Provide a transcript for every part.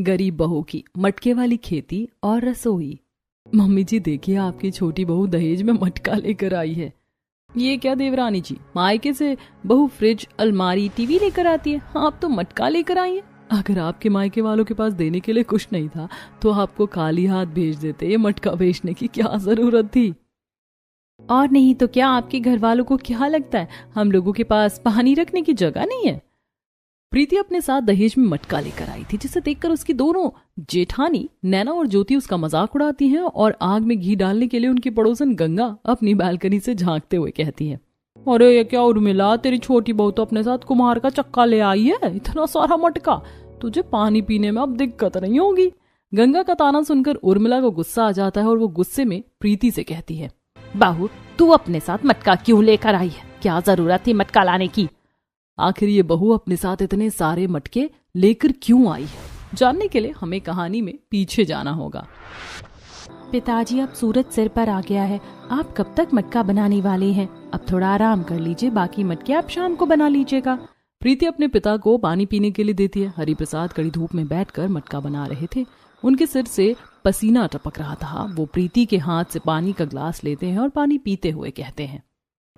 गरीब बहू की मटके वाली खेती और रसोई। मम्मी जी देखिए, आपकी छोटी बहू दहेज में मटका लेकर आई है। ये क्या देवरानी जी, मायके से बहू फ्रिज, अलमारी, टीवी लेकर आती है, आप तो मटका लेकर आई है। अगर आपके मायके वालों के पास देने के लिए कुछ नहीं था तो आपको खाली हाथ भेज देते, ये मटका बेचने की क्या जरूरत थी। और नहीं तो क्या, आपके घर वालों को क्या लगता है हम लोगों के पास पानी रखने की जगह नहीं है। प्रीति अपने साथ दहेज में मटका लेकर आई थी, जिसे देखकर उसकी दोनों जेठानी नैना और ज्योति उसका मजाक उड़ाती हैं और आग में घी डालने के लिए उनकी पड़ोसन गंगा अपनी बालकनी से झांकते हुए कहती है, अरे ये क्या उर्मिला, तेरी छोटी बहू तो अपने साथ कुम्हार का चक्का ले आई है, इतना सारा मटका, तुझे पानी पीने में अब दिक्कत नहीं होगी। गंगा का ताना सुनकर उर्मिला को गुस्सा आ जाता है और वो गुस्से में प्रीति से कहती है, बहू तू अपने साथ मटका क्यों लेकर आई है, क्या जरूरत थी मटका लाने की। आखिर ये बहू अपने साथ इतने सारे मटके लेकर क्यों आई है, जानने के लिए हमें कहानी में पीछे जाना होगा। पिताजी, अब सूरज सिर पर आ गया है, आप कब तक मटका बनाने वाले हैं, अब थोड़ा आराम कर लीजिए, बाकी मटके आप शाम को बना लीजिएगा। प्रीति अपने पिता को पानी पीने के लिए देती है। हरिप्रसाद कड़ी धूप में बैठकर मटका बना रहे थे, उनके सिर से पसीना टपक रहा था। वो प्रीति के हाथ से पानी का ग्लास लेते हैं और पानी पीते हुए कहते हैं,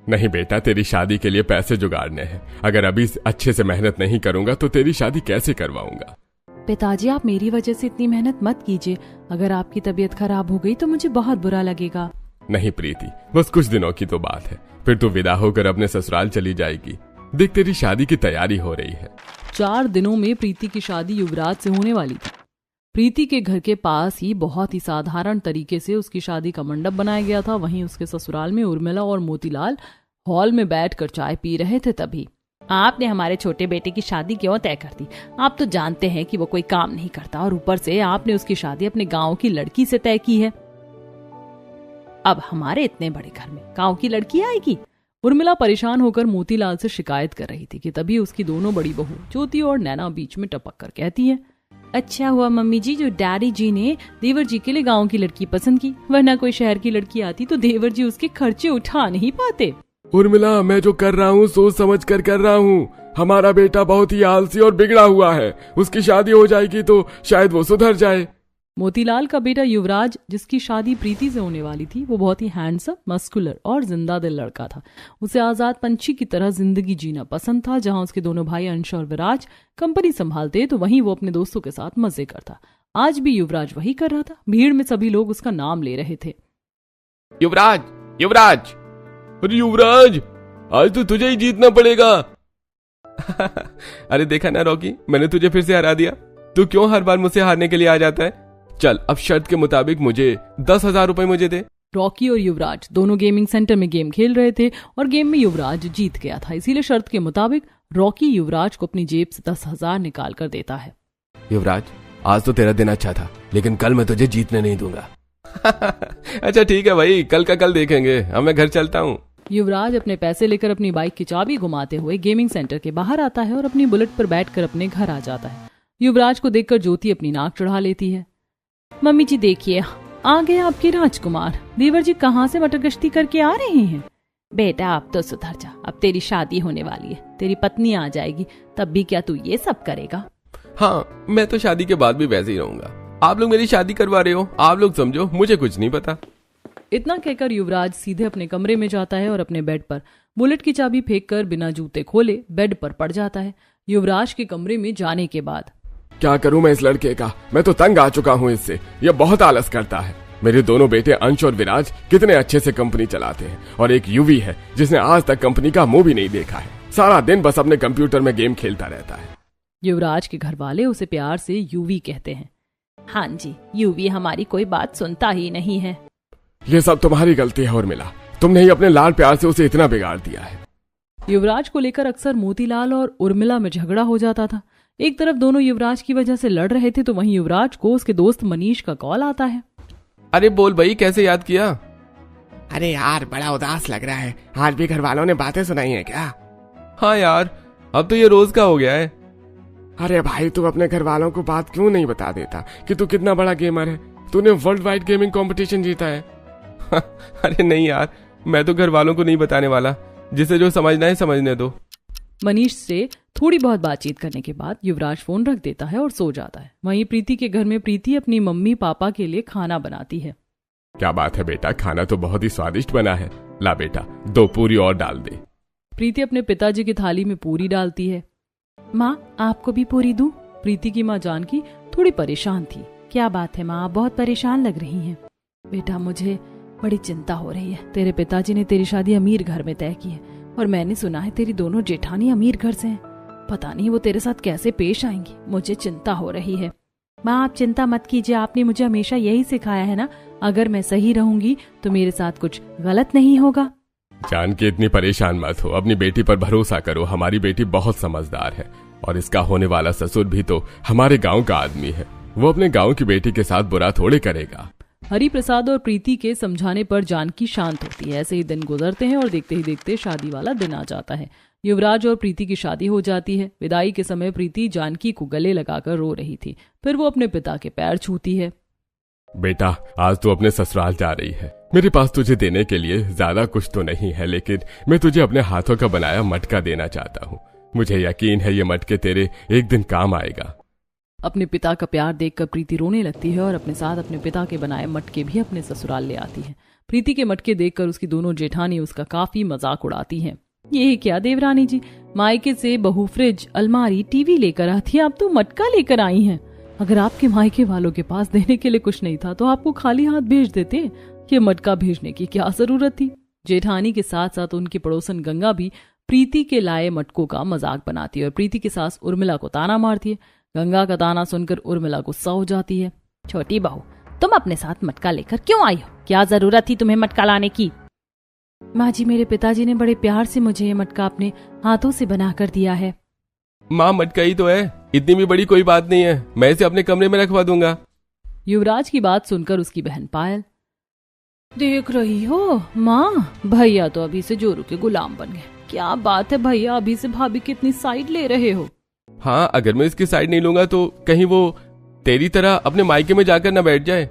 नहीं बेटा, तेरी शादी के लिए पैसे जुगाड़ने हैं, अगर अभी अच्छे से मेहनत नहीं करूंगा तो तेरी शादी कैसे करवाऊंगा। पिताजी, आप मेरी वजह से इतनी मेहनत मत कीजिए, अगर आपकी तबीयत खराब हो गई तो मुझे बहुत बुरा लगेगा। नहीं प्रीति, बस कुछ दिनों की तो बात है, फिर तू विदा होकर अपने ससुराल चली जाएगी। देख, तेरी शादी की तैयारी हो रही है। 4 दिनों में प्रीति की शादी युवराज से होने वाली थी। प्रीति के घर के पास ही बहुत ही साधारण तरीके से उसकी शादी का मंडप बनाया गया था। वहीं उसके ससुराल में उर्मिला और मोतीलाल हॉल में बैठकर चाय पी रहे थे। तभी, आपने हमारे छोटे बेटे की शादी क्यों तय कर दी, आप तो जानते हैं कि वो कोई काम नहीं करता, और ऊपर से आपने उसकी शादी अपने गांव की लड़की से तय की है। अब हमारे इतने बड़े घर में गांव की लड़की आएगी। उर्मिला परेशान होकर मोतीलाल से शिकायत कर रही थी कि तभी उसकी दोनों बड़ी बहू ज्योति और नैना बीच में टपक कर कहती है, अच्छा हुआ मम्मी जी जो डैडी जी ने देवर जी के लिए गांव की लड़की पसंद की, वरना कोई शहर की लड़की आती तो देवर जी उसके खर्चे उठा नहीं पाते। उर्मिला, मैं जो कर रहा हूँ सोच समझ कर रहा हूँ। हमारा बेटा बहुत ही आलसी और बिगड़ा हुआ है, उसकी शादी हो जाएगी तो शायद वो सुधर जाए। मोतीलाल का बेटा युवराज, जिसकी शादी प्रीति से होने वाली थी, वो बहुत ही हैंडसम, मस्कुलर और जिंदा दिल लड़का था। उसे आजाद पंछी की तरह जिंदगी जीना पसंद था। जहां उसके दोनों भाई अंश और विराज कंपनी संभालते तो वहीं वो अपने दोस्तों के साथ मजे करता। आज भी युवराज वही कर रहा था। भीड़ में सभी लोग उसका नाम ले रहे थे, युवराज, युवराज, अरे युवराज, आज तो तुझे ही जीतना पड़ेगा। अरे देखा ना रॉकी, मैंने तुझे फिर से हरा दिया। तू क्यों हर बार मुझसे हारने के लिए आ जाता है। चल, अब शर्त के मुताबिक मुझे 10,000 रुपए मुझे दे। रॉकी और युवराज दोनों गेमिंग सेंटर में गेम खेल रहे थे और गेम में युवराज जीत गया था, इसीलिए शर्त के मुताबिक रॉकी युवराज को अपनी जेब से 10,000 निकाल कर देता है। युवराज, आज तो तेरा दिन अच्छा था, लेकिन कल मैं तुझे जीतने नहीं दूंगा। अच्छा ठीक है भाई, कल का कल देखेंगे, अब मैं घर चलता हूँ। युवराज अपने पैसे लेकर अपनी बाइक की चाबी घुमाते हुए गेमिंग सेंटर के बाहर आता है और अपनी बुलेट पर बैठकर अपने घर आ जाता है। युवराज को देखकर ज्योति अपनी नाक चढ़ा लेती है, मम्मी जी देखिए, आ गए आपके राजकुमार। देवर जी कहाँ से मटर गश्ती करके आ रहे हैं। बेटा अब तो सुधर जा, अब तेरी शादी होने वाली है, तेरी पत्नी आ जाएगी, तब भी क्या तू ये सब करेगा। हाँ, मैं तो शादी के बाद भी वैसे ही रहूंगा। आप लोग मेरी शादी करवा रहे हो, आप लोग समझो, मुझे कुछ नहीं पता। इतना कहकर युवराज सीधे अपने कमरे में जाता है और अपने बेड पर बुलेट की चाबी फेंककर बिना जूते खोले बेड पर पड़ जाता है। युवराज के कमरे में जाने के बाद, क्या करूं मैं इस लड़के का, मैं तो तंग आ चुका हूं इससे, ये बहुत आलस करता है। मेरे दोनों बेटे अंश और विराज कितने अच्छे से कंपनी चलाते हैं, और एक यूवी है जिसने आज तक कंपनी का मुंह भी नहीं देखा है, सारा दिन बस अपने कंप्यूटर में गेम खेलता रहता है। युवराज के घर वाले उसे प्यार से यूवी कहते हैं। हाँ जी, यूवी हमारी कोई बात सुनता ही नहीं है। ये सब तुम्हारी गलती है उर्मिला, तुमने ही अपने लाल प्यार से उसे इतना बिगाड़ दिया है। युवराज को लेकर अक्सर मोतीलाल और उर्मिला में झगड़ा हो जाता था। एक तरफ दोनों युवराज की वजह से लड़ रहे थे तो वहीं युवराज को उसके दोस्त मनीष का कॉल आता है। अरे बोल भाई, कैसे याद किया। अरे यार, बड़ा उदास लग रहा है, आज भी घर वालों ने बातें सुनाई है क्या। हाँ यार, अब तो ये रोज का हो गया है। अरे भाई, तू अपने घर वालों को बात क्यों नहीं बता देता कि तू कितना बड़ा गेमर है, तूने वर्ल्ड वाइड गेमिंग कंपटीशन जीता है। अरे नहीं यार, मैं तो घर वालों को नहीं बताने वाला, जिसे जो समझना है समझने दो। मनीष से थोड़ी बहुत बातचीत करने के बाद युवराज फोन रख देता है और सो जाता है। वहीं प्रीति के घर में प्रीति अपनी मम्मी पापा के लिए खाना बनाती है। क्या बात है बेटा, खाना तो बहुत ही स्वादिष्ट बना है। ला बेटा 2 पूरी और डाल दे। प्रीति अपने पिताजी की थाली में पूरी डालती है। माँ, आपको भी पूरी दूं? प्रीति की माँ जानकी थोड़ी परेशान थी। क्या बात है माँ, आप बहुत परेशान लग रही हैं। बेटा, मुझे बड़ी चिंता हो रही है। तेरे पिताजी ने तेरी शादी अमीर घर में तय की है और मैंने सुना है तेरी दोनों जेठानी अमीर घर से हैं। पता नहीं वो तेरे साथ कैसे पेश आएंगी, मुझे चिंता हो रही है। माँ, आप चिंता मत कीजिए, आपने मुझे हमेशा यही सिखाया है ना, अगर मैं सही रहूंगी तो मेरे साथ कुछ गलत नहीं होगा। जान के इतनी परेशान मत हो, अपनी बेटी पर भरोसा करो। हमारी बेटी बहुत समझदार है और इसका होने वाला ससुर भी तो हमारे गांव का आदमी है। वो अपने गांव की बेटी के साथ बुरा थोड़े करेगा। हरि प्रसाद और प्रीति के समझाने पर जानकी शांत होती है। ऐसे ही दिन गुजरते हैं और देखते ही देखते शादी वाला दिन आ जाता है। युवराज और प्रीति की शादी हो जाती है। विदाई के समय प्रीति जानकी को गले लगाकर रो रही थी। फिर वो अपने पिता के पैर छूती है। बेटा, आज तू अपने ससुराल जा रही है। मेरे पास तुझे देने के लिए ज्यादा कुछ तो नहीं है, लेकिन मैं तुझे अपने हाथों का बनाया मटका देना चाहता हूँ। मुझे यकीन है ये मटके तेरे एक दिन काम आएगा। अपने पिता का प्यार देखकर प्रीति रोने लगती है और अपने साथ अपने पिता के बनाए मटके भी अपने ससुराल ले आती है। प्रीति के मटके देखकर उसकी दोनों जेठानी उसका काफी मजाक उड़ाती हैं। ये क्या देवरानी जी, मायके से बहू फ्रिज, अलमारी, टीवी लेकर आती है, आप तो मटका लेकर आई हैं। अगर आपके मायके वालों के पास देने के लिए कुछ नहीं था तो आपको खाली हाथ भेज देते। ये मटका भेजने की क्या जरूरत थी। जेठानी के साथ साथ उनकी पड़ोसन गंगा भी प्रीति के लाए मटकों का मजाक बनाती है और प्रीति की सास उर्मिला को ताना मारती है। गंगा का ताना सुनकर उर्मिला गुस्सा हो जाती है। छोटी बहू, तुम अपने साथ मटका लेकर क्यों आई हो? क्या जरूरत थी तुम्हें मटका लाने की? माँ जी, मेरे पिताजी ने बड़े प्यार से मुझे ये मटका अपने हाथों से बनाकर दिया है। माँ, मटका ही तो है, इतनी भी बड़ी कोई बात नहीं है। मैं इसे अपने कमरे में रखवा दूंगा। युवराज की बात सुनकर उसकी बहन पायल, देख रही हो माँ, भैया तो अभी से जोरू के गुलाम बन गए। क्या बात है भैया, अभी से भाभी की इतनी साइड ले रहे हो? हाँ, अगर मैं इसकी साइड नहीं लूंगा तो कहीं वो तेरी तरह अपने मायके में जाकर न बैठ जाए।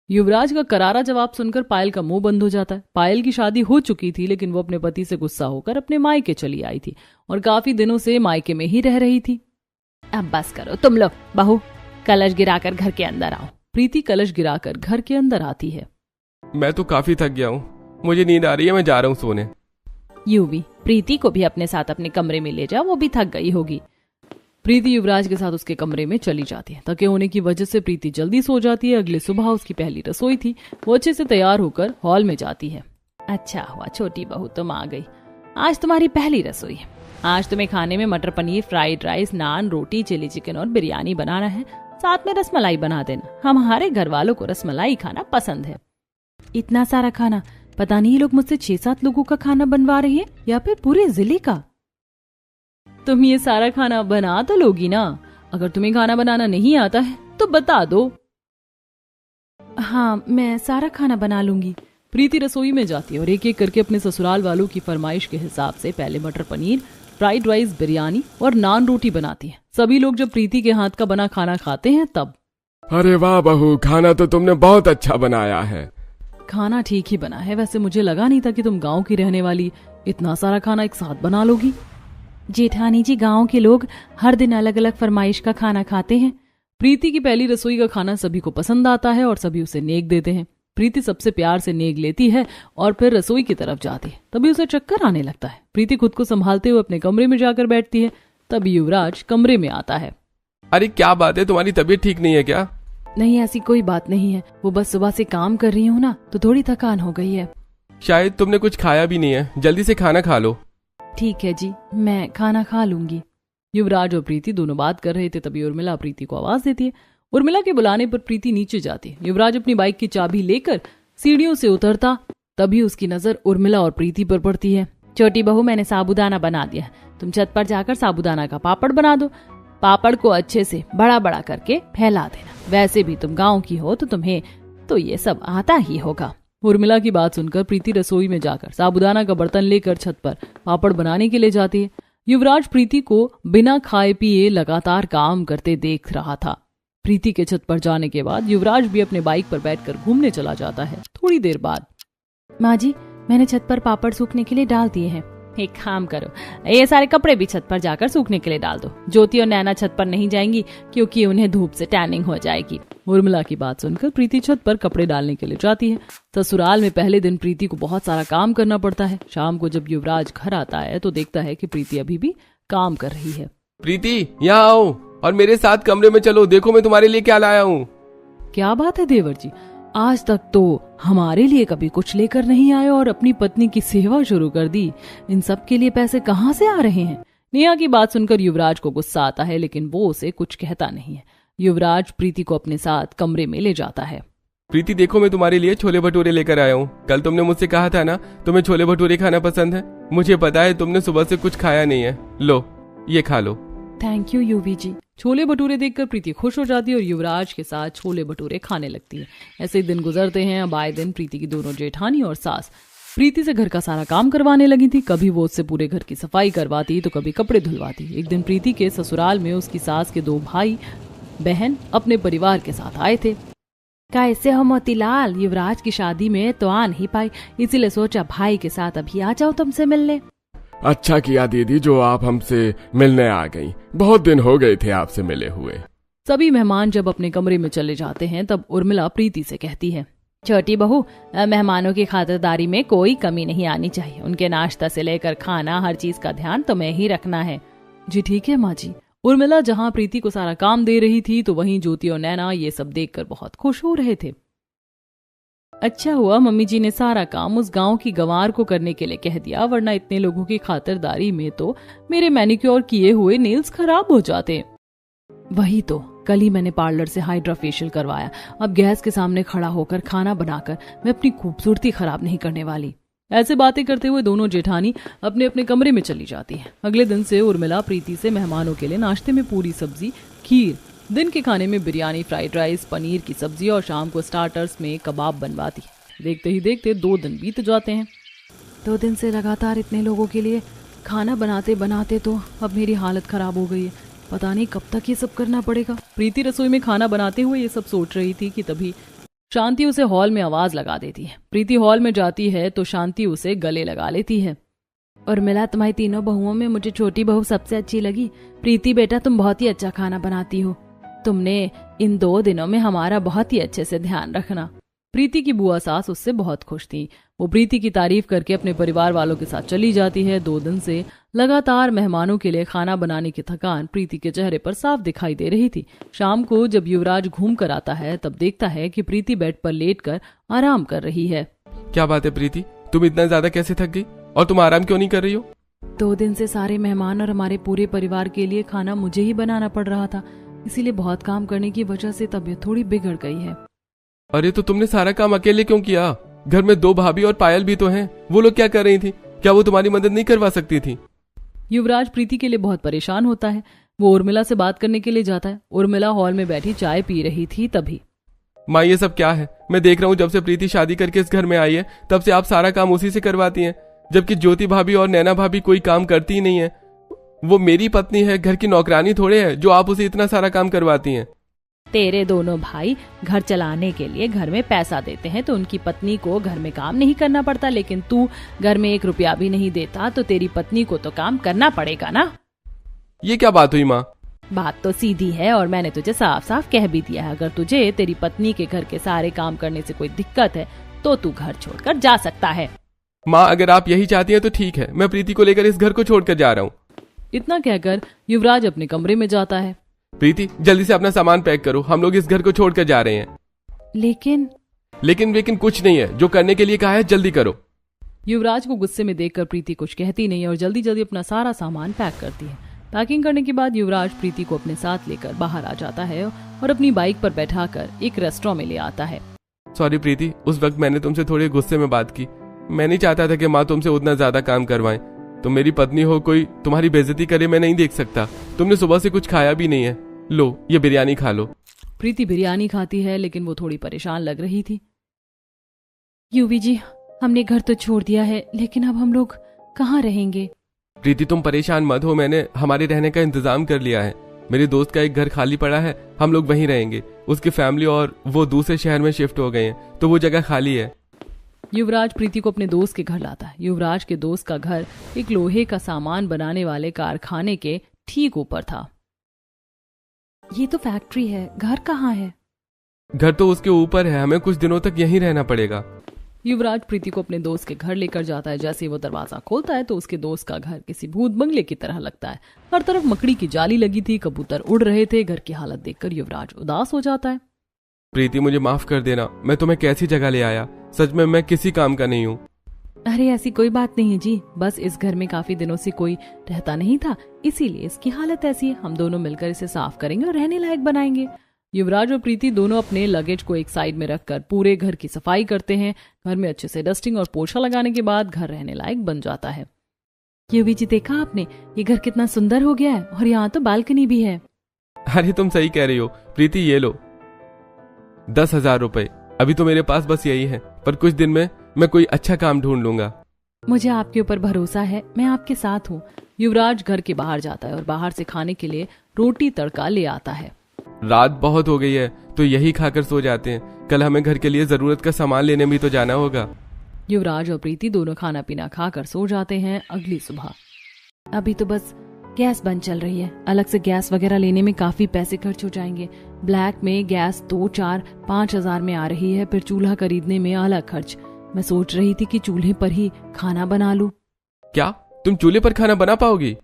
युवराज का करारा जवाब सुनकर पायल का मुंह बंद हो जाता है। पायल की शादी हो चुकी थी, लेकिन वो अपने पति से गुस्सा होकर अपने मायके चली आई थी और काफी दिनों से मायके में ही रह रही थी। अब बस करो तुम लोग, बहू कलश गिराकर घर के अंदर आओ। प्रीति कलश गिराकर घर के अंदर आती है। मैं तो काफी थक गया हूँ, मुझे नींद आ रही है, मैं जा रहा हूँ सोने। यूवी, प्रीति को भी अपने साथ अपने कमरे में ले जाओ, वो भी थक गई होगी। प्रीति युवराज के साथ उसके कमरे में चली जाती है। थके होने की वजह से प्रीति जल्दी सो जाती है। अगले सुबह उसकी पहली रसोई थी। वो अच्छे से तैयार होकर हॉल में जाती है। अच्छा हुआ छोटी बहू तुम आ गई, आज तुम्हारी पहली रसोई है। आज तुम्हें खाने में मटर पनीर, फ्राइड राइस, नान, रोटी, चिली चिकन और बिरयानी बनाना है। साथ में रसमलाई बना देना, हमारे घर वालों को रसमलाई खाना पसंद है। इतना सारा खाना, पता नहीं ये लोग मुझसे 6-7 लोगों का खाना बनवा रहे हैं या फिर पूरे जिले का। तुम ये सारा खाना बना तो लोगी ना? अगर तुम्हें खाना बनाना नहीं आता है तो बता दो। हाँ, मैं सारा खाना बना लूंगी। प्रीति रसोई में जाती है और एक एक करके अपने ससुराल वालों की फरमाइश के हिसाब से पहले मटर पनीर, फ्राइड राइस, बिरयानी और नान रोटी बनाती है। सभी लोग जब प्रीति के हाथ का बना खाना खाते हैं तब, अरे वाह बहू, खाना तो तुमने बहुत अच्छा बनाया है। खाना ठीक ही बना है, वैसे मुझे लगा नहीं था कि तुम गांव की रहने वाली इतना सारा खाना एक साथ बना लोगी। जेठानी जी, गांव के लोग हर दिन अलग अलग फरमाइश का खाना खाते हैं। प्रीति की पहली रसोई का खाना सभी को पसंद आता है और सभी उसे नेक देते हैं। प्रीति सबसे प्यार से नेक लेती है और फिर रसोई की तरफ जाती है। तभी उसे चक्कर आने लगता है। प्रीति खुद को संभालते हुए अपने कमरे में जाकर बैठती है। तभी युवराज कमरे में आता है। अरे क्या बात है, तुम्हारी तबीयत ठीक नहीं है क्या? नहीं, ऐसी कोई बात नहीं है, वो बस सुबह से काम कर रही हूँ ना, तो थोड़ी थकान हो गई है। शायद तुमने कुछ खाया भी नहीं है, जल्दी से खाना खा लो। ठीक है जी, मैं खाना खा लूंगी। युवराज और प्रीति दोनों बात कर रहे थे। तभी उर्मिला प्रीति को आवाज देती है। उर्मिला के बुलाने पर प्रीति नीचे जाती है। युवराज अपनी बाइक की चाबी लेकर सीढ़ियों से उतरता, तभी उसकी नजर उर्मिला और प्रीति पर पड़ती है। छोटी बहू, मैंने साबूदाना बना दिया, तुम छत पर जाकर साबूदाना का पापड़ बना दो। पापड़ को अच्छे से बड़ा बड़ा करके फैला देना। वैसे भी तुम गांव की हो तो तुम्हें तो ये सब आता ही होगा। उर्मिला की बात सुनकर प्रीति रसोई में जाकर साबूदाना का बर्तन लेकर छत पर पापड़ बनाने के लिए जाती है। युवराज प्रीति को बिना खाए पिए लगातार काम करते देख रहा था। प्रीति के छत पर जाने के बाद युवराज भी अपने बाइक पर बैठकर घूमने चला जाता है। थोड़ी देर बाद, माँ जी, मैंने छत पर पापड़ सूखने के लिए डाल दिए हैं, एक काम करो, ये सारे कपड़े भी छत पर जाकर सूखने के लिए डाल दो। ज्योति और नैना छत पर नहीं जाएंगी क्योंकि उन्हें धूप से टैनिंग हो जाएगी। उर्मिला की बात सुनकर प्रीति छत पर कपड़े डालने के लिए जाती है। ससुराल में पहले दिन प्रीति को बहुत सारा काम करना पड़ता है। शाम को जब युवराज घर आता है तो देखता है कि प्रीति अभी भी काम कर रही है। प्रीति, यहाँ आओ और मेरे साथ कमरे में चलो, देखो मैं तुम्हारे लिए क्या लाया हूँ। क्या बात है देवर जी, आज तक तो हमारे लिए कभी कुछ लेकर नहीं आए और अपनी पत्नी की सेवा शुरू कर दी। इन सब के लिए पैसे कहाँ से आ रहे हैं? नेहा की बात सुनकर युवराज को गुस्सा आता है, लेकिन वो उसे कुछ कहता नहीं है। युवराज प्रीति को अपने साथ कमरे में ले जाता है। प्रीति देखो, मैं तुम्हारे लिए छोले भटूरे लेकर आया हूँ। कल तुमने मुझसे कहा था ना तुम्हें छोले भटूरे खाना पसंद है। मुझे पता है तुमने सुबह से कुछ खाया नहीं है, लो ये खा लो। थैंक यू यूवी जी। छोले भटूरे देखकर प्रीति खुश हो जाती है और युवराज के साथ छोले भटूरे खाने लगती है। ऐसे दिन गुजरते हैं। अब आए दिन प्रीति की दोनों जेठानी और सास प्रीति से घर का सारा काम करवाने लगी थी। कभी वो उससे पूरे घर की सफाई करवाती तो कभी कपड़े धुलवाती। एक दिन प्रीति के ससुराल में उसकी सास के 2 भाई बहन अपने परिवार के साथ आए थे। कैसे हो मोतीलाल, युवराज की शादी में तो आ नहीं पाई, इसीलिए सोचा भाई के साथ अभी आ जाओ तुमसे मिलने। अच्छा किया दीदी जो आप हमसे मिलने आ गई, बहुत दिन हो गए थे आपसे मिले हुए। सभी मेहमान जब अपने कमरे में चले जाते हैं तब उर्मिला प्रीति से कहती है, छोटी बहू, मेहमानों की खातिरदारी में कोई कमी नहीं आनी चाहिए। उनके नाश्ता से लेकर खाना, हर चीज का ध्यान तुम्हें ही रखना है। जी ठीक है माँ जी। उर्मिला जहाँ प्रीति को सारा काम दे रही थी तो वहीं ज्योति और नैना ये सब देखकर बहुत खुश हो रहे थे। अच्छा हुआ मम्मी जी ने सारा काम उस गांव की गंवार को करने के लिए कह दिया, वरना इतने लोगों की खातिरदारी में तो मेरे मैनिक्योर किए हुए नेल्स खराब हो जाते। वही तो, कल ही मैंने पार्लर से हाइड्रा फेशियल करवाया। अब गैस के सामने खड़ा होकर खाना बनाकर मैं अपनी खूबसूरती खराब नहीं करने वाली। ऐसे बातें करते हुए दोनों जेठानी अपने अपने कमरे में चली जाती है। अगले दिन से उर्मिला प्रीति से मेहमानों के लिए नाश्ते में पूरी सब्जी, खीर, दिन के खाने में बिरयानी, फ्राइड राइस, पनीर की सब्जी और शाम को स्टार्टर्स में कबाब बनवाती है। देखते ही देखते 2 दिन बीत जाते हैं। 2 दिन से लगातार इतने लोगों के लिए खाना बनाते बनाते तो अब मेरी हालत खराब हो गई है। पता नहीं कब तक ये सब करना पड़ेगा। प्रीति रसोई में खाना बनाते हुए ये सब सोच रही थी कि तभी शांति उसे हॉल में आवाज लगा देती है। प्रीति हॉल में जाती है तो शांति उसे गले लगा लेती है। और मिला तुम्हारी तीनों बहुओं में मुझे छोटी बहू सबसे अच्छी लगी। प्रीति बेटा, तुम बहुत ही अच्छा खाना बनाती हो। तुमने इन 2 दिनों में हमारा बहुत ही अच्छे से ध्यान रखना। प्रीति की बुआ सास उससे बहुत खुश थी। वो प्रीति की तारीफ करके अपने परिवार वालों के साथ चली जाती है। 2 दिन से लगातार मेहमानों के लिए खाना बनाने की थकान प्रीति के चेहरे पर साफ दिखाई दे रही थी। शाम को जब युवराज घूम कर आता है तब देखता है कि प्रीति बेड पर लेटकर आराम कर रही है। क्या बात है प्रीति, तुम इतना ज्यादा कैसे थक गई और तुम आराम क्यों नहीं कर रही हो? 2 दिन से सारे मेहमान और हमारे पूरे परिवार के लिए खाना मुझे ही बनाना पड़ रहा था, इसीलिए बहुत काम करने की वजह से तबीयत थोड़ी बिगड़ गई है। अरे तो तुमने सारा काम अकेले क्यों किया? घर में 2 भाभी और पायल भी तो हैं। वो लोग क्या कर रही थी? क्या वो तुम्हारी मदद नहीं करवा सकती थी? युवराज प्रीति के लिए बहुत परेशान होता है। वो उर्मिला से बात करने के लिए जाता है। उर्मिला हॉल में बैठी चाय पी रही थी तभी, माँ ये सब क्या है? मैं देख रहा हूँ जब से प्रीति शादी करके इस घर में आई है तब से आप सारा काम उसी से करवाती हैं, जबकि ज्योति भाभी और नैना भाभी कोई काम करती ही नहीं है। वो मेरी पत्नी है, घर की नौकरानी थोड़े है जो आप उसे इतना सारा काम करवाती हैं। तेरे दोनों भाई घर चलाने के लिए घर में पैसा देते हैं तो उनकी पत्नी को घर में काम नहीं करना पड़ता, लेकिन तू घर में 1 रुपया भी नहीं देता तो तेरी पत्नी को तो काम करना पड़ेगा ना। ये क्या बात हुई माँ? बात तो सीधी है और मैंने तुझे साफ साफ कह भी दिया है। अगर तुझे तेरी पत्नी के घर के सारे काम करने से कोई दिक्कत है तो तू घर छोड़कर जा सकता है। माँ अगर आप यही चाहती हैं तो ठीक है, मैं प्रीति को लेकर इस घर को छोड़कर जा रहा हूँ। इतना कहकर युवराज अपने कमरे में जाता है। प्रीति जल्दी से अपना सामान पैक करो, हम लोग इस घर को छोड़कर जा रहे हैं। लेकिन कुछ नहीं है, जो करने के लिए कहा है जल्दी करो। युवराज को गुस्से में देखकर प्रीति कुछ कहती नहीं और जल्दी जल्दी अपना सारा सामान पैक करती है। पैकिंग करने के बाद युवराज प्रीति को अपने साथ लेकर बाहर आ जाता है और अपनी बाइक पर बैठाकर एक रेस्टोरेंट में ले आता है। सॉरी प्रीति, उस वक्त मैंने तुमसे थोड़े गुस्से में बात की। मैं नहीं चाहता था कि माँ तुमसे उतना ज्यादा काम करवाएं। तुम मेरी पत्नी हो, कोई तुम्हारी बेइज्जती करे मैं नहीं देख सकता। तुमने सुबह से कुछ खाया भी नहीं है, लो ये बिरयानी खा लो। प्रीति बिरयानी खाती है लेकिन वो थोड़ी परेशान लग रही थी। यूवी जी, हमने घर तो छोड़ दिया है लेकिन अब हम लोग कहाँ रहेंगे? प्रीति तुम परेशान मत हो, मैंने हमारे रहने का इंतजाम कर लिया है। मेरे दोस्त का एक घर खाली पड़ा है, हम लोग वहीं रहेंगे। उसकी फैमिली और वो दूसरे शहर में शिफ्ट हो गए हैं तो वो जगह खाली है। युवराज प्रीति को अपने दोस्त के घर लाता है। युवराज के दोस्त का घर एक लोहे का सामान बनाने वाले कारखाने के ठीक ऊपर था। ये तो फैक्ट्री है, घर कहाँ है? घर तो उसके ऊपर है, हमें कुछ दिनों तक यहीं रहना पड़ेगा। युवराज प्रीति को अपने दोस्त के घर लेकर जाता है। जैसे वो दरवाजा खोलता है तो उसके दोस्त का घर किसी भूत बंगले की तरह लगता है। हर तरफ मकड़ी की जाली लगी थी, कबूतर उड़ रहे थे। घर की हालत देखकर युवराज उदास हो जाता है। प्रीति मुझे माफ कर देना, मैं तुम्हें कैसी जगह ले आया। सच में मैं किसी काम का नहीं हूँ। अरे ऐसी कोई बात नहीं है जी, बस इस घर में काफी दिनों से कोई रहता नहीं था, इसीलिए इसकी हालत ऐसी है। हम दोनों मिलकर इसे साफ करेंगे और रहने लायक बनाएंगे। युवराज और प्रीति दोनों अपने लगेज को एक साइड में रखकर पूरे घर की सफाई करते हैं। घर में अच्छे से डस्टिंग और पोछा लगाने के बाद घर रहने लायक बन जाता है। युवी जी देखा आपने, ये घर कितना सुंदर हो गया है और यहाँ तो बालकनी भी है। अरे तुम सही कह रही हो प्रीति, ये लो 10,000 रुपए। अभी तो मेरे पास बस यही है, पर कुछ दिन में मैं कोई अच्छा काम ढूंढ लूंगा। मुझे आपके ऊपर भरोसा है, मैं आपके साथ हूँ। युवराज घर के बाहर जाता है और बाहर से खाने के लिए रोटी तड़का ले आता है। रात बहुत हो गई है तो यही खाकर सो जाते हैं। कल हमें घर के लिए जरूरत का सामान लेने भी तो जाना होगा। युवराज और प्रीति दोनों खाना पीना खाकर सो जाते हैं। अगली सुबह अभी तो बस गैस बंद चल रही है, अलग से गैस वगैरह लेने में काफी पैसे खर्च हो जाएंगे। ब्लैक में गैस 2, 4, 5 हजार में आ रही है, फिर चूल्हा खरीदने में अलग खर्च। मैं सोच रही थी कि चूल्हे पर ही खाना बना लूं। क्या तुम चूल्हे पर खाना बना पाओगी?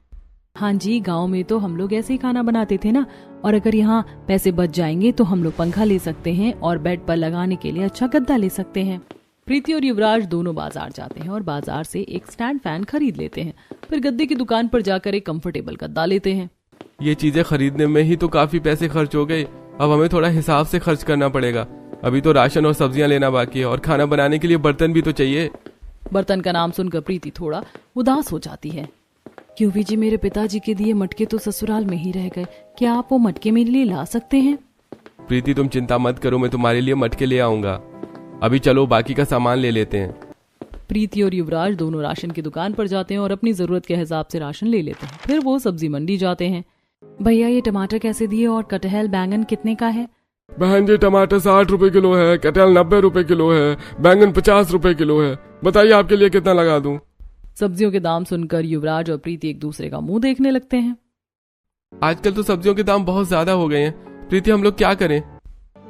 हाँ जी, गांव में तो हम लोग ऐसे ही खाना बनाते थे ना। और अगर यहाँ पैसे बच जाएंगे तो हम लोग पंखा ले सकते हैं और बेड पर लगाने के लिए अच्छा गद्दा ले सकते हैं। प्रीति और युवराज दोनों बाजार जाते हैं और बाजार से एक स्टैंड फैन खरीद लेते हैं। फिर गद्दे की दुकान पर जाकर एक कंफर्टेबल गद्दा लेते हैं। ये चीजें खरीदने में ही तो काफी पैसे खर्च हो गए। अब हमें थोड़ा हिसाब से खर्च करना पड़ेगा। अभी तो राशन और सब्जियां लेना बाकी है और खाना बनाने के लिए बर्तन भी तो चाहिए। बर्तन का नाम सुनकर प्रीति थोड़ा उदास हो जाती है। क्यों जी, मेरे पिताजी के दिए मटके तो ससुराल में ही रह गए, क्या आप वो मटके मेरे लिए ला सकते हैं? प्रीति तुम चिंता मत करो, मैं तुम्हारे लिए मटके ले आऊंगा। अभी चलो बाकी का सामान ले लेते हैं। प्रीति और युवराज दोनों राशन की दुकान पर जाते हैं और अपनी जरूरत के हिसाब से राशन ले लेते हैं। फिर वो सब्जी मंडी जाते हैं। भैया ये टमाटर कैसे दिए और कटहल बैंगन कितने का है? बहन जी टमाटर 60 रुपए किलो है, कटहल 90 रुपए किलो है, बैंगन 50 रुपए किलो है। बताइए आपके लिए कितना लगा दूं? सब्जियों के दाम सुनकर युवराज और प्रीति एक दूसरे का मुंह देखने लगते हैं। आजकल तो सब्जियों के दाम बहुत ज्यादा हो गए हैं। प्रीति हम लोग क्या करें?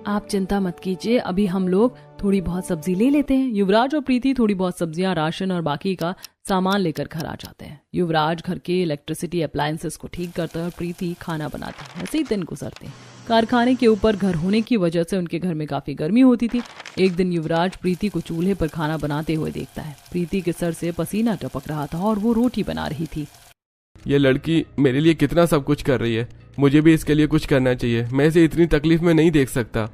आप चिंता मत कीजिए, अभी हम लोग थोड़ी बहुत सब्जी ले लेते हैं। युवराज और प्रीति थोड़ी बहुत सब्जियां, राशन और बाकी का सामान लेकर घर आ जाते हैं। युवराज घर के इलेक्ट्रिसिटी अप्लायंसेस को ठीक करता है और प्रीति खाना बनाती है। ऐसे ही दिन गुजरते हैं। कारखाने के ऊपर घर होने की वजह से उनके घर में काफी गर्मी होती थी। एक दिन युवराज प्रीति को चूल्हे पर खाना बनाते हुए देखता है। प्रीति के सर से पसीना टपक रहा था और वो रोटी बना रही थी। ये लड़की मेरे लिए कितना सब कुछ कर रही है, मुझे भी इसके लिए कुछ करना चाहिए। मैं इसे इतनी तकलीफ में नहीं देख सकता।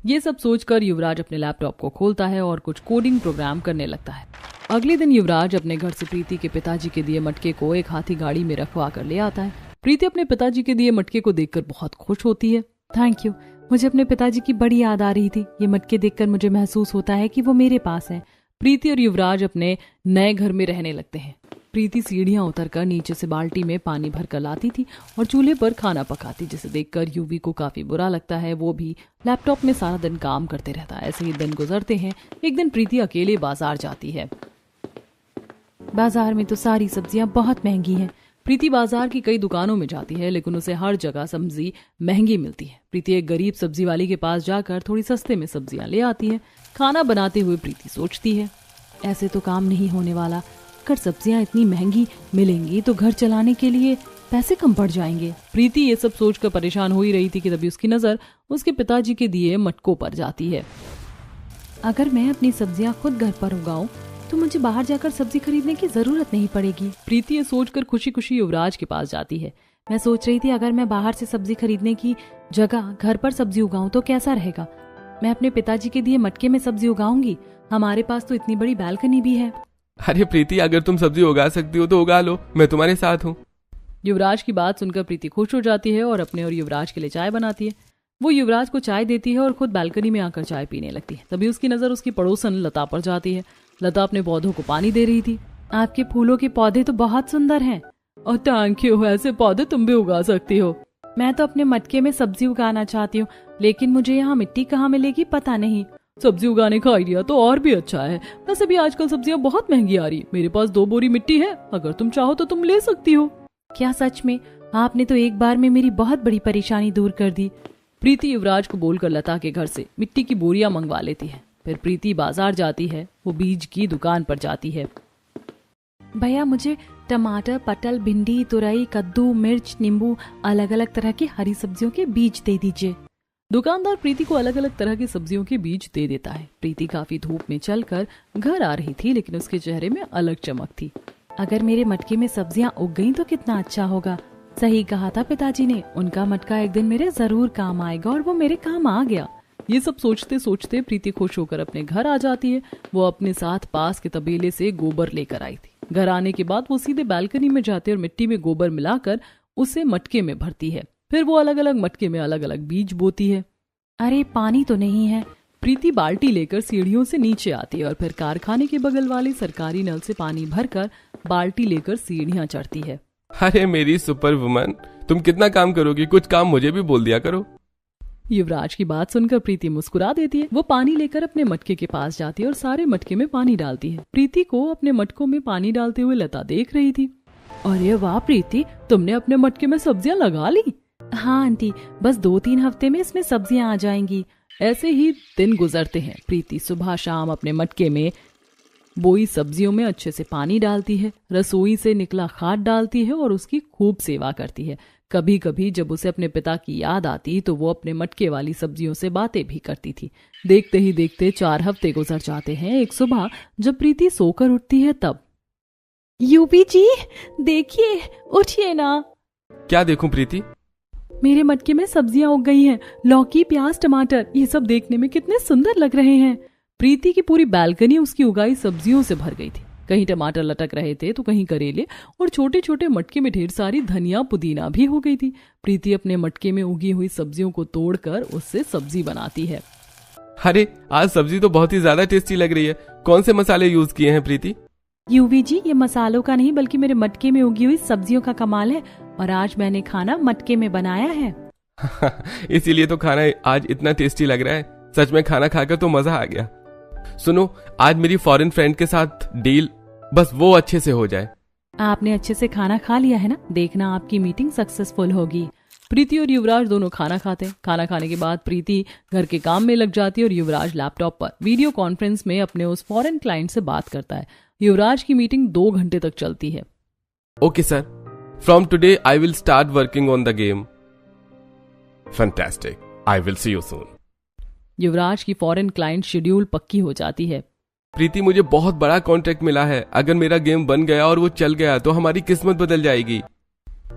ये सब सोचकर युवराज अपने लैपटॉप को खोलता है और कुछ कोडिंग प्रोग्राम करने लगता है। अगले दिन युवराज अपने घर से प्रीति के पिताजी के दिए मटके को एक हाथी गाड़ी में रखवा कर ले आता है। प्रीति अपने पिताजी के दिए मटके को देखकर बहुत खुश होती है। थैंक यू, मुझे अपने पिताजी की बड़ी याद आ रही थी। ये मटके देखकर मुझे महसूस होता है कि वो मेरे पास है। प्रीति और युवराज अपने नए घर में रहने लगते हैं। प्रीति सीढ़ियां उतरकर नीचे से बाल्टी में पानी भरकर लाती थी और चूल्हे पर खाना पकाती, जिसे देखकर युवी को काफी बुरा लगता है। वो भी लैपटॉप में सारा दिन काम करते रहता है। ऐसे ही दिन गुजरते हैं। एक दिन प्रीति अकेले बाजार जाती है। बाजार में तो सारी सब्जियां बहुत महंगी हैं। प्रीति बाजार की कई दुकानों में जाती है, लेकिन उसे हर जगह सब्जी महंगी मिलती है। प्रीति एक गरीब सब्जी वाले के पास जाकर थोड़ी सस्ते में सब्जियां ले आती है। खाना बनाते हुए प्रीति सोचती है, ऐसे तो काम नहीं होने वाला। अगर सब्जियां इतनी महंगी मिलेंगी तो घर चलाने के लिए पैसे कम पड़ जाएंगे। प्रीति ये सब सोचकर परेशान हो ही रही थी कि तभी उसकी नजर उसके पिताजी के दिए मटकों पर जाती है। अगर मैं अपनी सब्जियां खुद घर पर उगाऊं तो मुझे बाहर जाकर सब्जी खरीदने की जरूरत नहीं पड़ेगी। प्रीति ये सोचकर खुशी खुशी युवराज के पास जाती है। मैं सोच रही थी अगर मैं बाहर से सब्जी खरीदने की जगह घर पर सब्जी उगाऊं तो कैसा रहेगा। मैं अपने पिताजी के दिए मटके में सब्जी उगाऊंगी। हमारे पास तो इतनी बड़ी बालकनी भी है। अरे प्रीति, अगर तुम सब्जी उगा सकती हो तो उगा लो, मैं तुम्हारे साथ हूँ। युवराज की बात सुनकर प्रीति खुश हो जाती है और अपने और युवराज के लिए चाय बनाती है। वो युवराज को चाय देती है और खुद बालकनी में आकर चाय पीने लगती है। तभी उसकी नजर उसकी पड़ोसन लता पर जाती है। लता अपने पौधों को पानी दे रही थी। आपके फूलों के पौधे तो बहुत सुंदर हैं। और थैंक यू, ऐसे पौधे तुम भी उगा सकती हो। मैं तो अपने मटके में सब्जी उगाना चाहती हूँ, लेकिन मुझे यहाँ मिट्टी कहाँ मिलेगी पता नहीं। सब्जी उगाने का आइडिया तो और भी अच्छा है। वैसे भी आजकल सब्जियां बहुत महंगी आ रही। मेरे पास 2 बोरी मिट्टी है, अगर तुम चाहो तो तुम ले सकती हो। क्या सच में? आपने तो एक बार में मेरी बहुत बड़ी परेशानी दूर कर दी। प्रीति युवराज को बोलकर लता के घर से मिट्टी की बोरियां मंगवा लेती है। फिर प्रीति बाजार जाती है। वो बीज की दुकान पर जाती है। भैया मुझे टमाटर, पटल, भिंडी, तुरई, कद्दू, मिर्च, नींबू, अलग अलग तरह की हरी सब्जियों के बीज दे दीजिए। दुकानदार प्रीति को अलग अलग तरह की सब्जियों के बीज दे देता है। प्रीति काफी धूप में चलकर घर आ रही थी, लेकिन उसके चेहरे में अलग चमक थी। अगर मेरे मटके में सब्जियां उग गईं तो कितना अच्छा होगा। सही कहा था पिताजी ने, उनका मटका एक दिन मेरे जरूर काम आएगा, और वो मेरे काम आ गया। ये सब सोचते सोचते प्रीति खुश होकर अपने घर आ जाती है। वो अपने साथ पास के तबेले से गोबर लेकर आई थी। घर आने के बाद वो सीधे बालकनी में जाते और मिट्टी में गोबर मिलाकर उसे मटके में भरती है। फिर वो अलग अलग मटके में अलग अलग बीज बोती है। अरे पानी तो नहीं है। प्रीति बाल्टी लेकर सीढ़ियों से नीचे आती है और फिर कारखाने के बगल वाले सरकारी नल से पानी भरकर बाल्टी लेकर सीढ़ियां चढ़ती है। अरे मेरी सुपर वुमन, तुम कितना काम करोगी, कुछ काम मुझे भी बोल दिया करो। युवराज की बात सुनकर प्रीति मुस्कुरा देती है। वो पानी लेकर अपने मटके के पास जाती है और सारे मटके में पानी डालती है। प्रीति को अपने मटकों में पानी डालते हुए लता देख रही थी। अरे वाह प्रीति, तुमने अपने मटके में सब्जियां लगा ली। हाँ आंटी, बस 2-3 हफ्ते में इसमें सब्जियां आ जाएंगी। ऐसे ही दिन गुजरते हैं। प्रीति सुबह शाम अपने मटके में बोई सब्जियों में अच्छे से पानी डालती है, रसोई से निकला खाद डालती है और उसकी खूब सेवा करती है। कभी कभी जब उसे अपने पिता की याद आती तो वो अपने मटके वाली सब्जियों से बातें भी करती थी। देखते ही देखते 4 हफ्ते गुजर जाते हैं। एक सुबह जब प्रीति सोकर उठती है तब, यूपी जी देखिए, उठिए ना। क्या देखूं प्रीति? मेरे मटके में सब्जियां उग गई हैं। लौकी, प्याज, टमाटर, ये सब देखने में कितने सुंदर लग रहे हैं। प्रीति की पूरी बालकनी उसकी उगाई सब्जियों से भर गई थी। कहीं टमाटर लटक रहे थे तो कहीं करेले, और छोटे छोटे मटके में ढेर सारी धनिया, पुदीना भी हो गई थी। प्रीति अपने मटके में उगी हुई सब्जियों को तोड़कर उससे सब्जी बनाती है। अरे आज सब्जी तो बहुत ही ज्यादा टेस्टी लग रही है। कौन से मसाले यूज किए हैं प्रीति? यूवी जी, ये मसालों का नहीं बल्कि मेरे मटके में उगी हुई सब्जियों का कमाल है, और आज मैंने खाना मटके में बनाया है। इसीलिए तो खाना आज इतना टेस्टी लग रहा है। सच में खाना खाकर तो मजा आ गया। सुनो, आज मेरी फॉरेन फ्रेंड के साथ डील, बस वो अच्छे से हो जाए। आपने अच्छे से खाना खा लिया है ना? देखना आपकी मीटिंग सक्सेसफुल होगी। प्रीति और युवराज दोनों खाना खाते हैं। खाना खाने के बाद प्रीति घर के काम में लग जाती है और युवराज लैपटॉप पर वीडियो कॉन्फ्रेंस में अपने उस फॉरेन क्लाइंट से बात करता है। युवराज की मीटिंग 2 घंटे तक चलती है। Okay sir, from today I will start working on the game. Fantastic, I will see you soon. Yuvraj की फॉरेन क्लाइंट शेड्यूल पक्की हो जाती है। प्रीति, मुझे बहुत बड़ा कॉन्ट्रैक्ट मिला है। अगर मेरा गेम बन गया और वो चल गया तो हमारी किस्मत बदल जाएगी।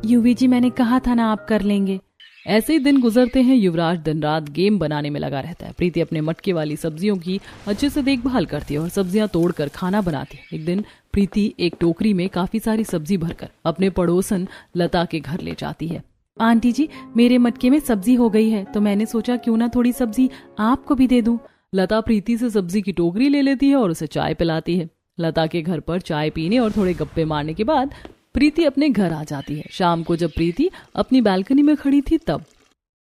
यूवी जी, मैंने कहा था ना आप कर लेंगे। ऐसे ही दिन गुजरते हैं। युवराज दिन रात गेम बनाने में लगा रहता है। प्रीति अपने मटके वाली सब्जियों की अच्छे से देखभाल करती है और सब्जियां तोड़कर खाना बनाती है। एक दिन प्रीति एक टोकरी में काफी सारी सब्जी भरकर अपने पड़ोसन लता के घर ले जाती है। आंटी जी, मेरे मटके में सब्जी हो गई है, तो मैंने सोचा क्यों ना थोड़ी सब्जी आपको भी दे दूं। लता प्रीति से सब्जी की टोकरी ले लेती है और उसे चाय पिलाती है। लता के घर पर चाय पीने और थोड़े गप्पे मारने के बाद प्रीति अपने घर आ जाती है। शाम को जब प्रीति अपनी बालकनी में खड़ी थी तब,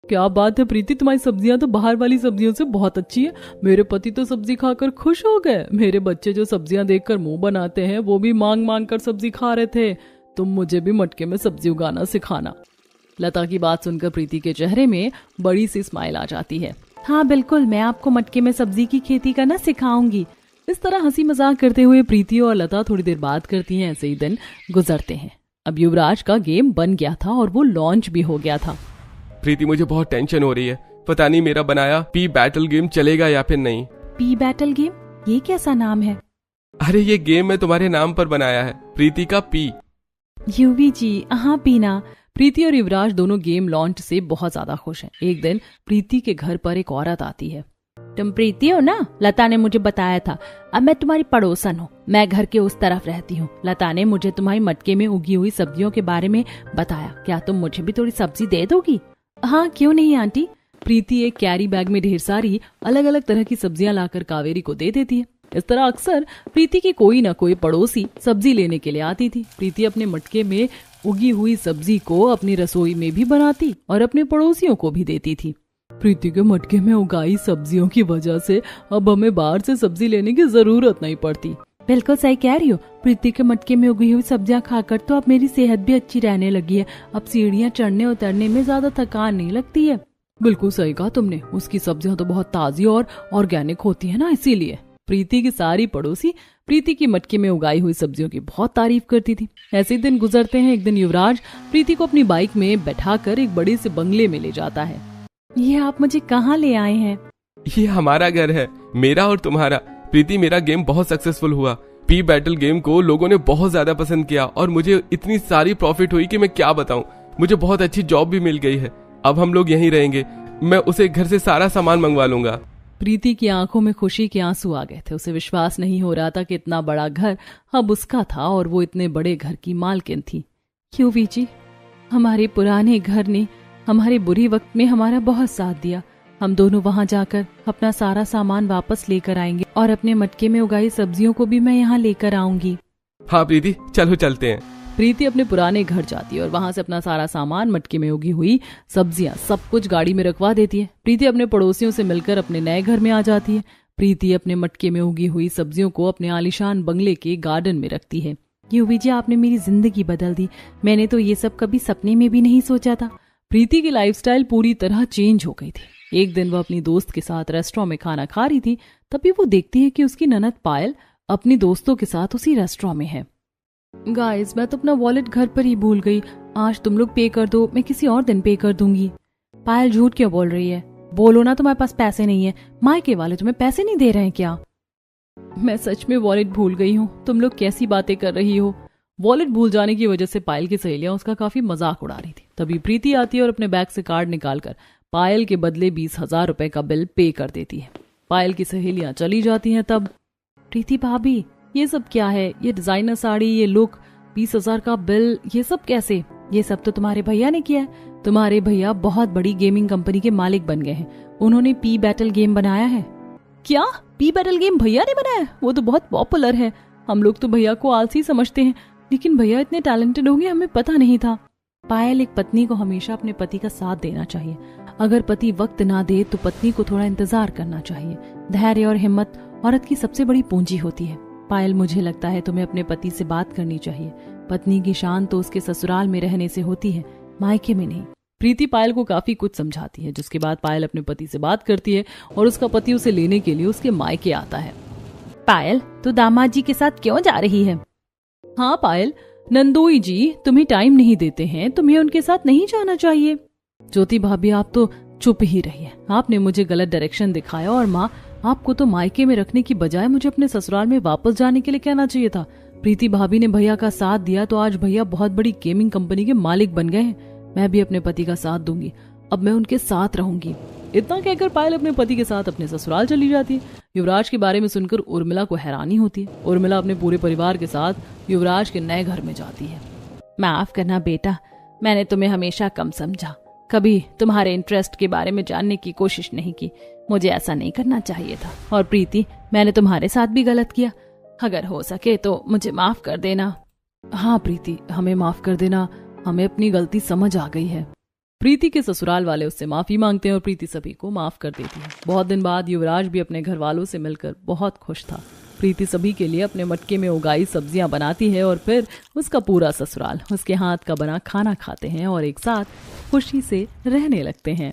क्या बात है प्रीति, तुम्हारी सब्जियां तो बाहर वाली सब्जियों से बहुत अच्छी है। मेरे पति तो सब्जी खाकर खुश हो गए। मेरे बच्चे जो सब्जियां देखकर मुंह बनाते हैं वो भी मांग मांग कर सब्जी खा रहे थे। तुम मुझे भी मटके में सब्जी उगाना सिखाना। लता की बात सुनकर प्रीति के चेहरे में बड़ी सी स्माइल आ जाती है। हाँ बिल्कुल, मैं आपको मटके में सब्जी की खेती करना सिखाऊंगी। इस तरह हंसी मजाक करते हुए प्रीति और लता थोड़ी देर बात करती हैं। ऐसे ही दिन गुजरते हैं। अब युवराज का गेम बन गया था और वो लॉन्च भी हो गया था। प्रीति, मुझे बहुत टेंशन हो रही है। पता नहीं मेरा बनाया पी बैटल गेम चलेगा या फिर नहीं। P battle game? ये कैसा नाम है? अरे ये गेम मैं तुम्हारे नाम पर बनाया है, प्रीति का पी। यूवी जी, हाँ पीना। प्रीति और युवराज दोनों गेम लॉन्च से बहुत ज्यादा खुश हैं। एक दिन प्रीति के घर पर एक औरत आती है। तुम प्रीति हो ना? लता ने मुझे बताया था। अब मैं तुम्हारी पड़ोसन हूँ। मैं घर के उस तरफ रहती हूँ। लता ने मुझे तुम्हारी मटके में उगी हुई सब्जियों के बारे में बताया। क्या तुम मुझे भी थोड़ी सब्जी दे दोगी? हाँ क्यों नहीं आंटी। प्रीति एक कैरी बैग में ढेर सारी अलग अलग तरह की सब्जियां लाकर कावेरी को दे देती है। इस तरह अक्सर प्रीति की कोई न कोई पड़ोसी सब्जी लेने के लिए आती थी। प्रीति अपने मटके में उगी हुई सब्जी को अपनी रसोई में भी बनाती और अपने पड़ोसियों को भी देती थी। प्रीति के मटके में उगाई सब्जियों की वजह से अब हमें बाहर से सब्जी लेने की जरूरत नहीं पड़ती। बिल्कुल सही कह रही हो। प्रीति के मटके में उगी हुई सब्जियां खाकर तो अब मेरी सेहत भी अच्छी रहने लगी है। अब सीढ़ियां चढ़ने उतरने में ज्यादा थकान नहीं लगती है। बिल्कुल सही कहा तुमने, उसकी सब्जियां तो बहुत ताजी और ऑर्गेनिक होती है ना, इसीलिए। प्रीति की सारी पड़ोसी प्रीति की मटके में उगाई हुई सब्जियों की बहुत तारीफ करती थी। ऐसे दिन गुजरते हैं। एक दिन युवराज प्रीति को अपनी बाइक में बैठाकर एक बड़े से बंगले में ले जाता है। ये आप मुझे कहाँ ले आए हैं? ये हमारा घर है, मेरा और तुम्हारा। प्रीति, मेरा गेम बहुत सक्सेसफुल हुआ। पी बैटल गेम को लोगों ने बहुत ज्यादा पसंद किया और मुझे इतनी सारी प्रॉफिट हुई कि मैं क्या बताऊं। मुझे बहुत अच्छी जॉब भी मिल गई है। अब हम लोग यहीं रहेंगे। मैं उसे घर से सारा सामान मंगवा लूंगा। प्रीति की आंखों में खुशी के आंसू आ गए थे। उसे विश्वास नहीं हो रहा था कि इतना बड़ा घर अब उसका था और वो इतने बड़े घर की मालकिन थी। युवी जी, हमारे पुराने घर ने हमारे बुरी वक्त में हमारा बहुत साथ दिया। हम दोनों वहाँ जाकर अपना सारा सामान वापस लेकर आएंगे और अपने मटके में उगाई सब्जियों को भी मैं यहाँ लेकर आऊंगी। हाँ प्रीति, चलो चलते हैं। प्रीति अपने पुराने घर जाती है और वहां से अपना सारा सामान, मटके में उगी हुई सब्जियां, सब कुछ गाड़ी में रखवा देती है। प्रीति अपने पड़ोसियों से मिलकर अपने नए घर में आ जाती है। प्रीति अपने मटके में उगी हुई सब्जियों को अपने आलीशान बंगले के गार्डन में रखती है। युवी जी, आपने मेरी जिंदगी बदल दी। मैंने तो ये सब कभी सपने में भी नहीं सोचा था। प्रीति की लाइफस्टाइल पूरी तरह चेंज हो गई थी। एक दिन वह अपनी दोस्त के साथ रेस्टोरेंट में खाना खा रही थी। तभी वो देखती है कि उसकी ननद पायल अपनी दोस्तों के साथ उसी रेस्टोरेंट में है। गाइस, मैं तो अपना वॉलेट घर पर ही भूल गई। आज तुम लोग पे कर दो, मैं किसी और दिन पे कर दूंगी। पायल झूठ क्यों बोल रही है? बोलो ना तुम्हारे पास पैसे नहीं है। मायके वाले तुम्हें पैसे नहीं दे रहे हैं क्या? मैं सच में वॉलेट भूल गई हूँ। तुम लोग कैसी बातें कर रही हो? वॉलेट भूल जाने की वजह से पायल की सहेलियां उसका काफी मजाक उड़ा रही थी। तभी प्रीति आती है और अपने बैग से कार्ड निकालकर पायल के बदले 20,000 रुपए का बिल पे कर देती है। पायल की सहेलियां चली जाती हैं। तब प्रीति भाभी, ये सब क्या है? ये डिजाइनर साड़ी, ये लुक, 20,000 का बिल, ये सब कैसे? ये सब तो तुम्हारे भैया ने किया है। तुम्हारे भैया बहुत बड़ी गेमिंग कंपनी के मालिक बन गए हैं। उन्होंने पी बैटल गेम बनाया है। क्या? पी बैटल गेम भैया ने बनाया? वो तो बहुत पॉपुलर है। हम लोग तो भैया को आलसी समझते हैं, लेकिन भैया इतने टैलेंटेड होंगे हमें पता नहीं था। पायल, एक पत्नी को हमेशा अपने पति का साथ देना चाहिए। अगर पति वक्त ना दे तो पत्नी को थोड़ा इंतजार करना चाहिए। धैर्य और हिम्मत औरत की सबसे बड़ी पूंजी होती है। पायल, मुझे लगता है तुम्हें अपने पति से बात करनी चाहिए। पत्नी की शान तो उसके ससुराल में रहने से होती है, मायके में नहीं। प्रीति पायल को काफी कुछ समझाती है, जिसके बाद पायल अपने पति से बात करती है और उसका पति उसे लेने के लिए उसके मायके आता है। पायल, तू दामाद जी के साथ क्यों जा रही है? हाँ पायल, नंदोई जी तुम्हें टाइम नहीं देते हैं, तुम्हें उनके साथ नहीं जाना चाहिए। ज्योति भाभी, आप तो चुप ही रहिए। आपने मुझे गलत डायरेक्शन दिखाया और माँ, आपको तो मायके में रखने की बजाय मुझे अपने ससुराल में वापस जाने के लिए कहना चाहिए था। प्रीति भाभी ने भैया का साथ दिया तो आज भैया बहुत बड़ी गेमिंग कंपनी के मालिक बन गए हैं। मैं भी अपने पति का साथ दूंगी। अब मैं उनके साथ रहूंगी। इतना कहकर पायल अपने पति के साथ अपने ससुराल चली जाती है। युवराज के बारे में सुनकर उर्मिला को हैरानी होती है। उर्मिला अपने पूरे परिवार के साथ युवराज के नए घर में जाती है। माफ करना बेटा, मैंने तुम्हें हमेशा कम समझा। कभी तुम्हारे इंटरेस्ट के बारे में जानने की कोशिश नहीं की। मुझे ऐसा नहीं करना चाहिए था। और प्रीति, मैंने तुम्हारे साथ भी गलत किया। अगर हो सके तो मुझे माफ कर देना। हाँ प्रीति, हमें माफ कर देना। हमें अपनी गलती समझ आ गई है। प्रीति के ससुराल वाले उससे माफी मांगते हैं और प्रीति सभी को माफ कर देती है। बहुत दिन बाद युवराज भी अपने घर वालों से मिलकर बहुत खुश था। प्रीति सभी के लिए अपने मटके में उगाई सब्जियां बनाती है और फिर उसका पूरा ससुराल उसके हाथ का बना खाना खाते हैं और एक साथ खुशी से रहने लगते हैं।